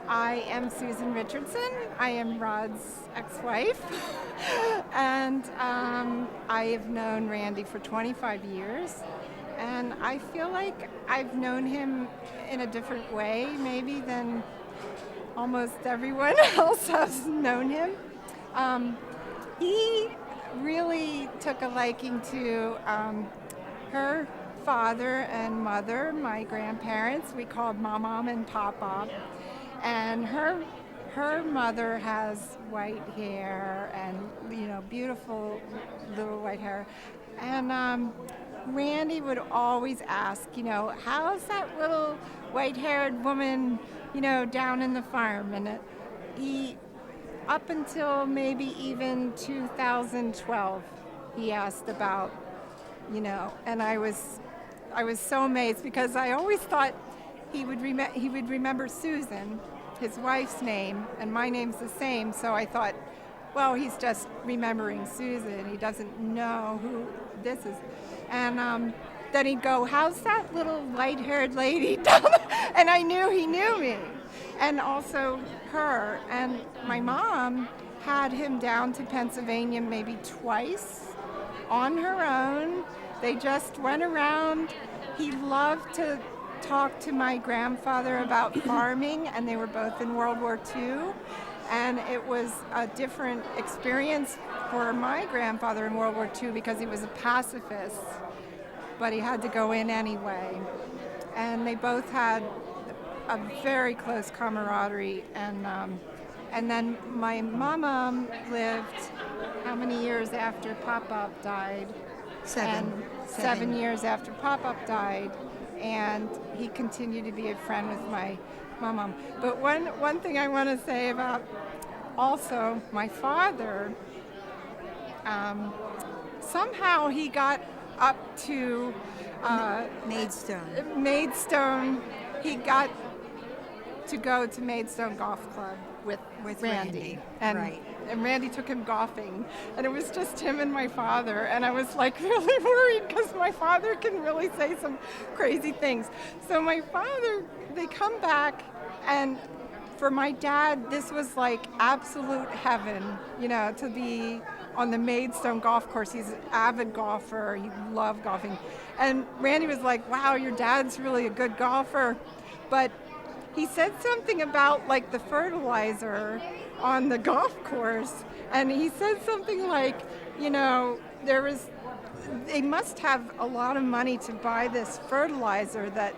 I am Susan Richardson. I am Rod's ex-wife. And I have known Randy for 25 years. And I feel like I've known him in a different way, maybe, than almost everyone else has known him. He really took a liking to her father and mother, my grandparents. We called Mom and Papa. And her mother has white hair and, beautiful little white hair. And Randy would always ask, how's that little white-haired woman, down in the farm? And he, up until maybe even 2012, he asked about, and I was so amazed because I always thought he would remember Susan, his wife's name, and my name's the same. So I thought, well, he's just remembering Susan. He doesn't know who this is. And then he'd go, how's that little light-haired lady down there? And I knew he knew me, and also her. And my mom had him down to Pennsylvania maybe twice on her own. They just went around. He loved to talk to my grandfather about farming, and they were both in World War II. And it was a different experience for my grandfather in World War II because he was a pacifist, but he had to go in anyway. And they both had a very close camaraderie. And then my mama lived how many years after Pop-Up died? Seven years after Pop-Up died. And he continued to be a friend with my mom. But one thing I want to say about also my father, somehow he got up to Maidstone. He got to go to Maidstone Golf Club with Randy. And Randy took him golfing, and it was just him and my father, and I was like really worried because my father can really say some crazy things. So my father, they come back, and for my dad, this was like absolute heaven, to be on the Maidstone golf course. He's an avid golfer. He loved golfing. And Randy was like, wow, your dad's really a good golfer. But he said something about like the fertilizer on the golf course, and he said something like, they must have a lot of money to buy this fertilizer that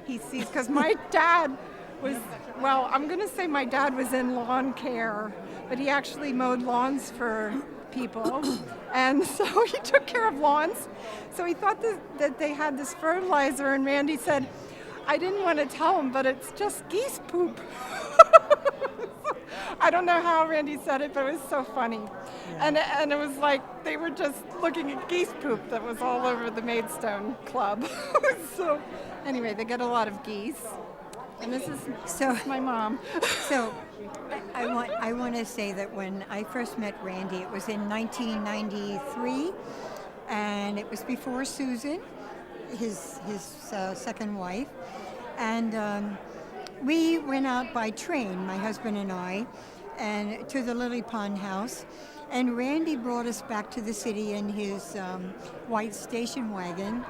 he sees, because my dad was, well, I'm going to say my dad was in lawn care, but he actually mowed lawns for people, and so he took care of lawns. So he thought that they had this fertilizer, and Randy said, I didn't want to tell him, but it's just geese poop. I don't know how Randy said it, but it was so funny. Yeah. And it was like they were just looking at geese poop that was all over the Maidstone Club. So anyway, they get a lot of geese. And this is my mom. So I want to say that when I first met Randy, it was in 1993, and it was before Susan, his second wife. And we went out by train, my husband and I, and to the Lily Pond house. And Randy brought us back to the city in his white station wagon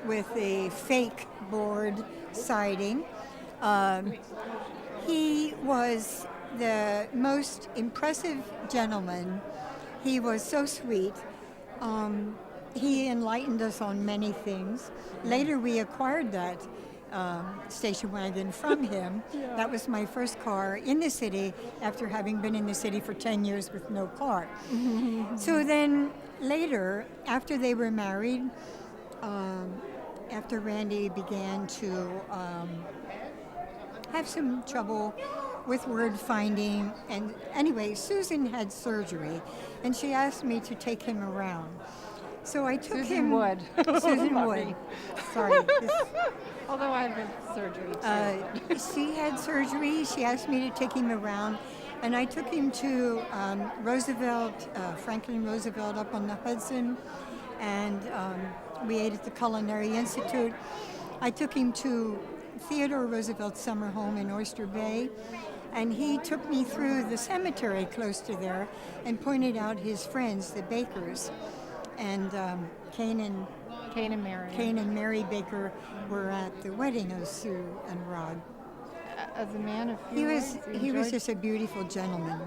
with a fake board siding. He was the most impressive gentleman. He was so sweet. He enlightened us on many things. Later we acquired that station wagon from him. Yeah. That was my first car in the city after having been in the city for 10 years with no car. So then later, after they were married, after Randy began to have some trouble with word finding, and anyway, Susan had surgery, and she asked me to take him around. So I took Susan Wood. Susan Wood. Sorry. Although I've had surgery too. She had surgery. She asked me to take him around, and I took him to Franklin Roosevelt up on the Hudson, and we ate at the Culinary Institute. I took him to Theodore Roosevelt's summer home in Oyster Bay, And he took me through the cemetery close to there and pointed out his friends, the Bakers. And Cain and Mary Baker were at the wedding of Sue and Rod. As a man of few He words, was just a beautiful gentleman.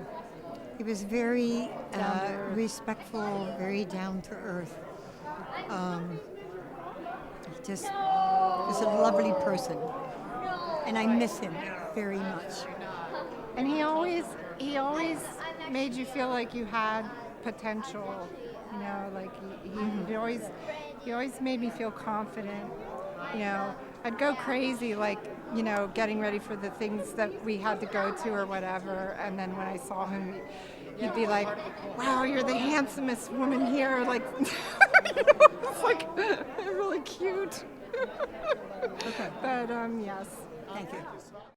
He was very respectful, very down to earth. He just was a lovely person, and I miss him very much. And he always made you feel like you had potential. You know, like he always made me feel confident. You know, I'd go crazy, like, you know, getting ready for the things that we had to go to or whatever. And then when I saw him, he'd be like, "Wow, you're the handsomest woman here." Like, it's like really cute. Okay. But yes. Thank you.